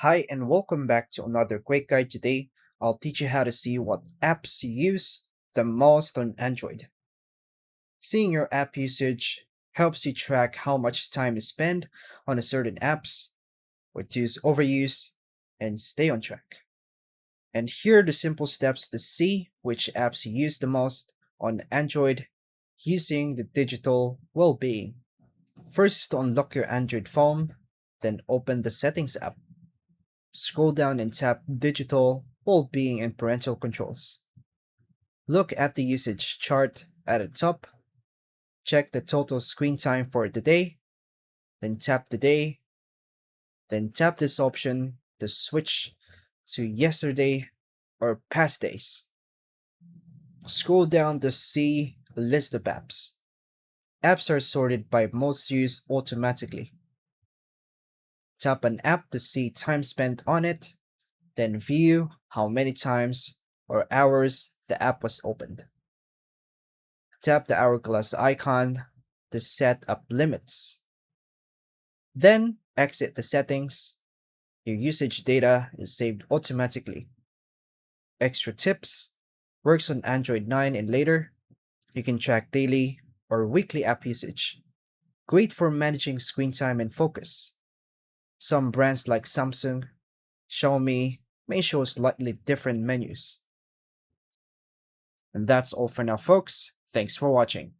Hi and welcome back to another quick guide. Today, I'll teach you how to see what apps you use the most on Android. Seeing your app usage helps you track how much time you spend on a certain apps, reduce overuse, and stay on track. And here are the simple steps to see which apps you use the most on Android using the digital well-being. First, to unlock your Android phone, then open the Settings app. Scroll down and tap Digital, Well-being and Parental Controls. Look at the usage chart at the top. Check the total screen time for the day. Then tap the day. Then tap this option to switch to yesterday or past days. Scroll down to see a list of apps. Apps are sorted by most used automatically. Tap an app to see time spent on it, then view how many times or hours the app was opened. Tap the hourglass icon to set up limits. Then exit the settings. Your usage data is saved automatically. Extra tips: works on Android 9 and later. You can track daily or weekly app usage. Great for managing screen time and focus. Some brands like Samsung, Xiaomi may show slightly different menus. And that's all for now, folks. Thanks for watching.